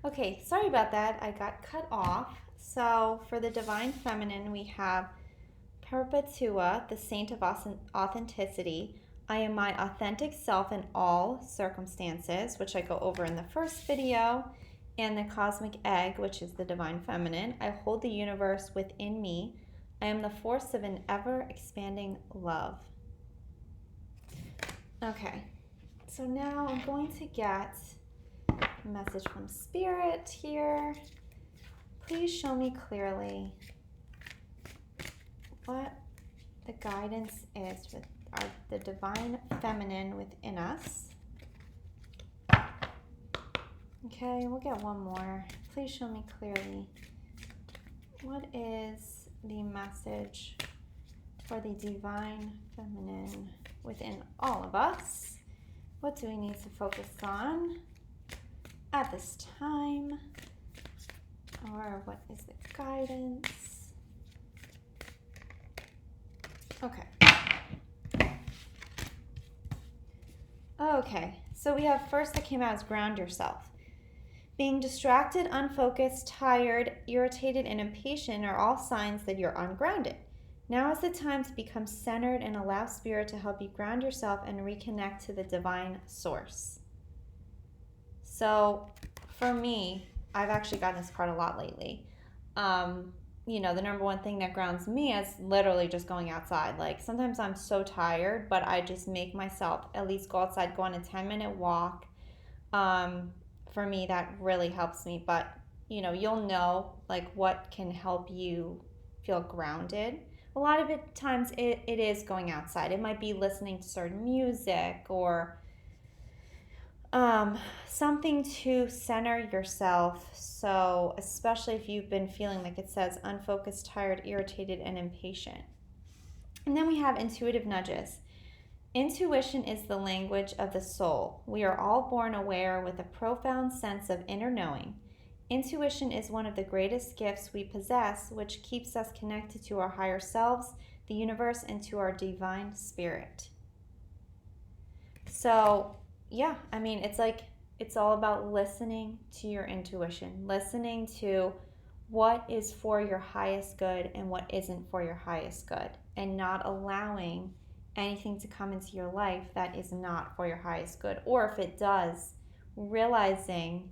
Okay, sorry about that. I got cut off. So for the Divine Feminine, we have Perpetua, the Saint of Authenticity. I am my authentic self in all circumstances, which I go over in the first video. And the Cosmic Egg, which is the Divine Feminine. I hold the universe within me. I am the force of an ever expanding love. Okay, so now I'm going to get a message from Spirit here. Please show me clearly what the guidance is with the Divine Feminine within us. Okay, we'll get one more. Please show me clearly. What is the message for the Divine Feminine within all of us? What do we need to focus on at this time? Or what is the guidance? Okay. Okay, so we have first that came out as ground yourself. Being distracted, unfocused, tired, irritated, and impatient are all signs that you're ungrounded. Now is the time to become centered and allow Spirit to help you ground yourself and reconnect to the divine source. So for me, I've actually gotten this card a lot lately. The number one thing that grounds me is literally just going outside. Like sometimes I'm so tired, but I just make myself at least go outside, go on a 10-minute walk. For me, that really helps me. But, you'll know like what can help you feel grounded. A lot of times it is going outside. It might be listening to certain music or something to center yourself. So especially if you've been feeling like it says unfocused, tired, irritated, and impatient. And then we have intuitive nudges. Intuition is the language of the soul. We are all born aware with a profound sense of inner knowing. Intuition is one of the greatest gifts we possess, which keeps us connected to our higher selves, the universe, and to our divine spirit. So, yeah, it's all about listening to your intuition, listening to what is for your highest good and what isn't for your highest good, and not allowing anything to come into your life that is not for your highest good. Or if it does, realizing,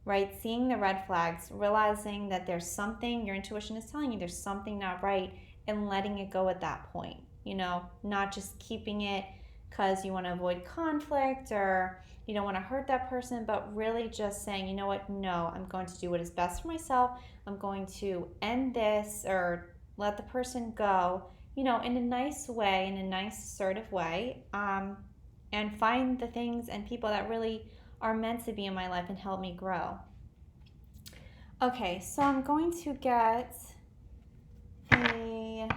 right, seeing the red flags, realizing that there's something your intuition is telling you, there's something not right, and letting it go at that point. Not just keeping it because you want to avoid conflict or you don't want to hurt that person, but really just saying, you know what, no, I'm going to do what is best for myself. I'm going to end this or let the person go, in a nice way, in a nice, assertive way, and find the things and people that really are meant to be in my life and help me grow. Okay, so I'm going to get a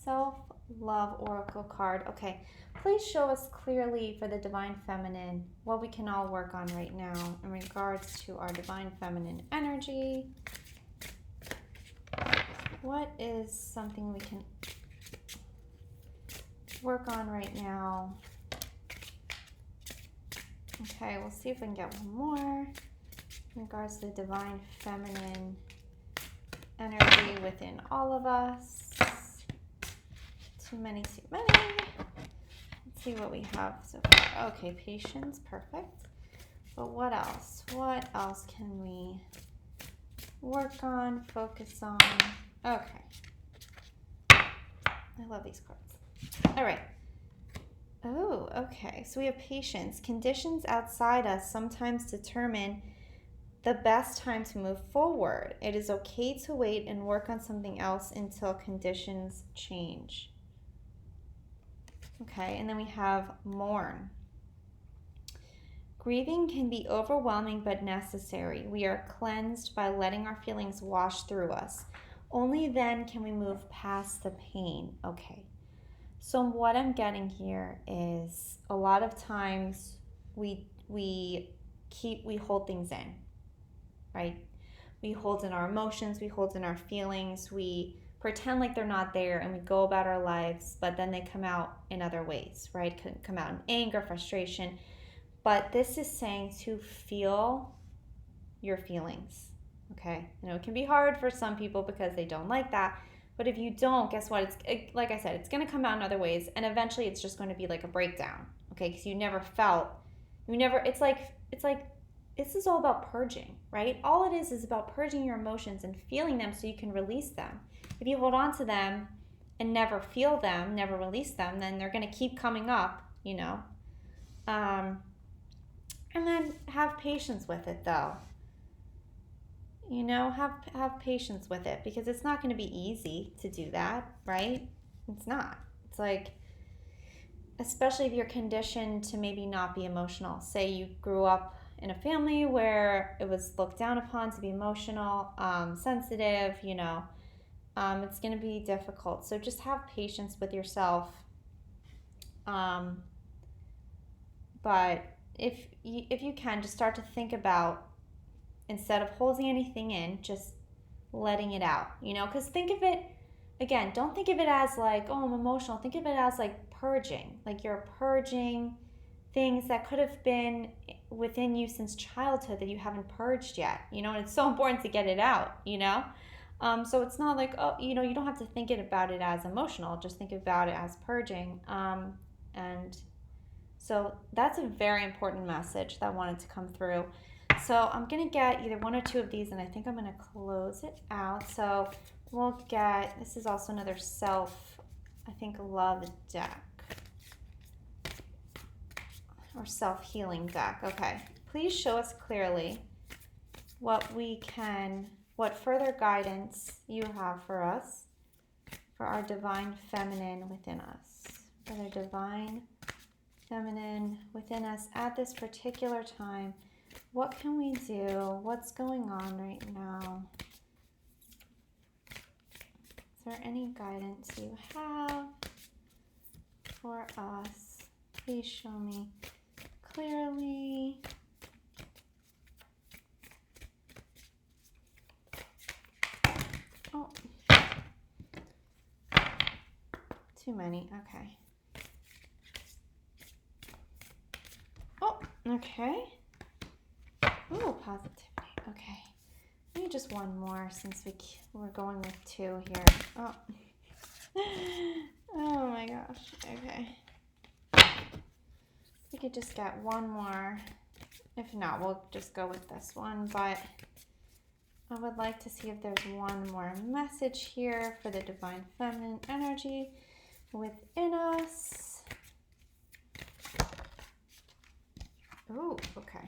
self-love oracle card. Okay, please show us clearly for the Divine Feminine what we can all work on right now in regards to our Divine Feminine energy. What is something we can work on right now? Okay, we'll see if we can get one more in regards to the Divine Feminine energy within all of us. Too many. Let's see what we have so far. Okay, patience, perfect. But what else? What else can we work on, focus on? Okay. I love these cards. All right. Oh, okay. So we have patience. Conditions outside us sometimes determine the best time to move forward. It is okay to wait and work on something else until conditions change. Okay, and then we have mourn. Grieving can be overwhelming but necessary. We are cleansed by letting our feelings wash through us. Only then can we move past the pain. Okay. So what I'm getting here is a lot of times we hold things in, right? We hold in our emotions, we hold in our feelings, we pretend like they're not there, and we go about our lives, but then they come out in other ways, right? Can come out in anger, frustration. But this is saying to feel your feelings. Okay? I know it can be hard for some people because they don't like that. But if you don't, guess what? Like I said, it's going to come out in other ways. And eventually it's just going to be like a breakdown. Okay? Because it's like, this is all about purging, right? All it is about purging your emotions and feeling them so you can release them. If you hold on to them and never feel them, never release them, then they're going to keep coming up, and then have patience with it, though. Have patience with it, because it's not going to be easy to do that, right? It's not. It's like, especially if you're conditioned to maybe not be emotional. Say you grew up in a family where it was looked down upon to be emotional, sensitive, it's going to be difficult. So just have patience with yourself. But if you can, just start to think about, instead of holding anything in, just letting it out, because think of it, again, don't think of it as like, oh, I'm emotional. Think of it as like purging, like you're purging things that could have been within you since childhood that you haven't purged yet, and it's so important to get it out, so it's not like, oh, you don't have to think about it as emotional, just think about it as purging. And so that's a very important message that wanted to come through. So I'm going to get either one or two of these, and I think I'm going to close it out. So we'll get, this is also another love deck, or self-healing deck. Okay. Please show us clearly what further guidance you have for us, for our divine feminine within us, for the divine feminine within us at this particular time. What can we do? What's going on right now? Is there any guidance you have for us? Please show me clearly. Oh, too many. Okay. Oh, okay. Oh, positivity. Okay. Maybe just one more, since we're going with two here. Oh. Oh my gosh. Okay. We could just get one more. If not, we'll just go with this one. But I would like to see if there's one more message here for the divine feminine energy within us. Oh, okay.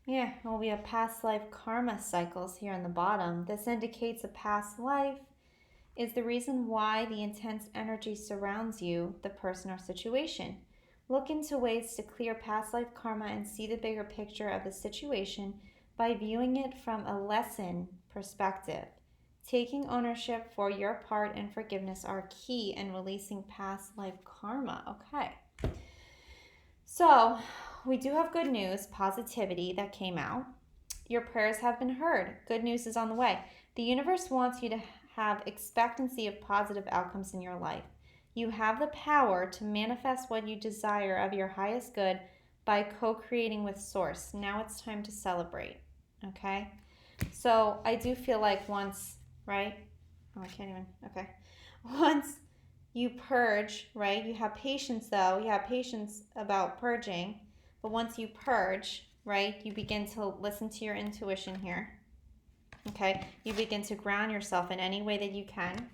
Yeah, well, we have past life karma cycles here on the bottom. This indicates a past life is the reason why the intense energy surrounds you, the person or situation. Look into ways to clear past life karma and see the bigger picture of the situation by viewing it from a lesson perspective. Taking ownership for your part and forgiveness are key in releasing past life karma. Okay. So, we do have good news, positivity that came out. Your prayers have been heard. Good news is on the way. The universe wants you to have expectancy of positive outcomes in your life. You have the power to manifest what you desire of your highest good by co-creating with Source. Now it's time to celebrate. Okay? So I do feel like once, right? Oh, I can't even. Okay. Once you purge, right? You have patience, though. You have patience about purging. But once you purge, right, you begin to listen to your intuition here. Okay? You begin to ground yourself in any way that you can.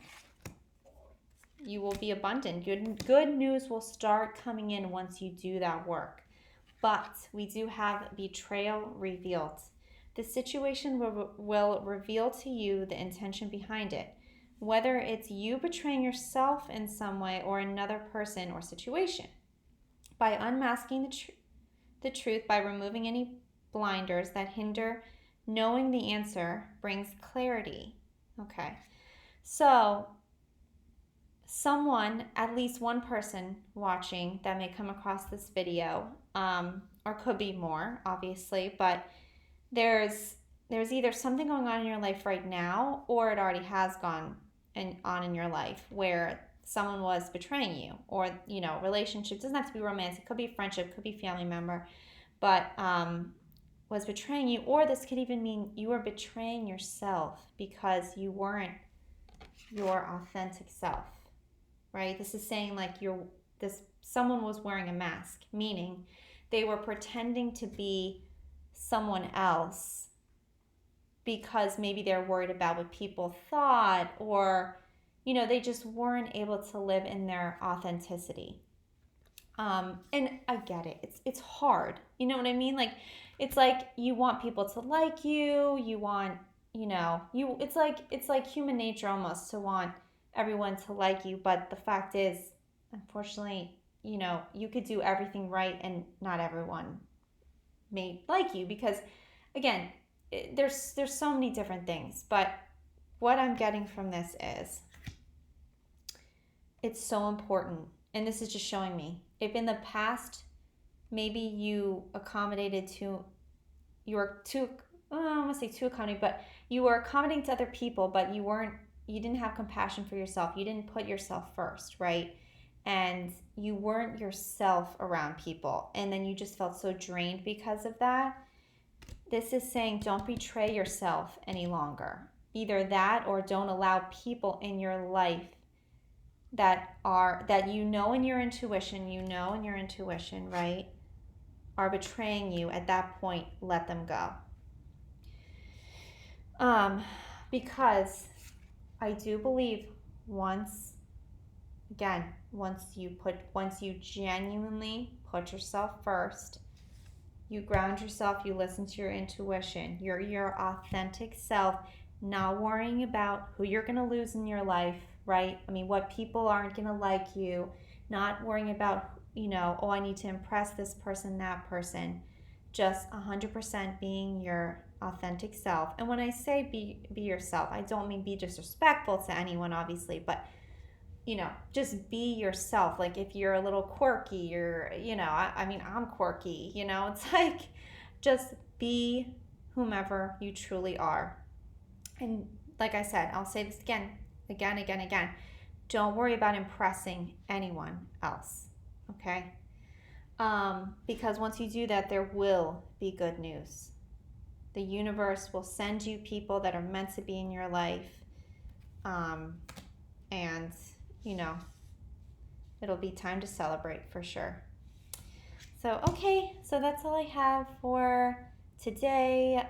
You will be abundant. Good news will start coming in once you do that work. But we do have betrayal revealed. The situation will reveal to you the intention behind it. Whether it's you betraying yourself in some way or another person or situation. By unmasking the truth, by removing any blinders that hinder knowing the answer, brings clarity. Okay. So, someone, at least one person watching that may come across this video, or could be more, obviously, but there's either something going on in your life right now, or it already has gone on in your life where someone was betraying you, or, relationship doesn't have to be romantic, it could be friendship, could be family member, but was betraying you, or this could even mean you were betraying yourself because you weren't your authentic self, right? This is saying like someone was wearing a mask, meaning they were pretending to be someone else because maybe they're worried about what people thought, or they just weren't able to live in their authenticity. And I get it. It's hard. You know what I mean? Like, it's like you want people to like you. You want, it's like human nature almost to want everyone to like you. But the fact is, unfortunately, you could do everything right and not everyone may like you, because, again, there's so many different things. But what I'm getting from this is it's so important. And this is just showing me, if in the past maybe you accommodated I don't want to say too accommodating, but you were accommodating to other people, but you didn't have compassion for yourself. You didn't put yourself first, right? And you weren't yourself around people. And then you just felt so drained because of that. This is saying don't betray yourself any longer. Either that, or don't allow people in your life that in your intuition, right, are betraying you. At that point, let them go. Because I do believe once you genuinely put yourself first, you ground yourself, you listen to your intuition, you're your authentic self, not worrying about who you're going to lose in your life, right? I mean, what people aren't going to like you, not worrying about, I need to impress this person, that person. Just 100% being your authentic self. And when I say be yourself, I don't mean be disrespectful to anyone, obviously, but just be yourself. Like, if you're a little quirky, I'm quirky, it's like, just be whomever you truly are. And like I said, I'll say this again. Don't worry about impressing anyone else, okay? Because once you do that, there will be good news. The universe will send you people that are meant to be in your life. And it'll be time to celebrate for sure. So, okay, so that's all I have for today.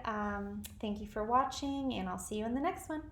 Thank you for watching, and I'll see you in the next one.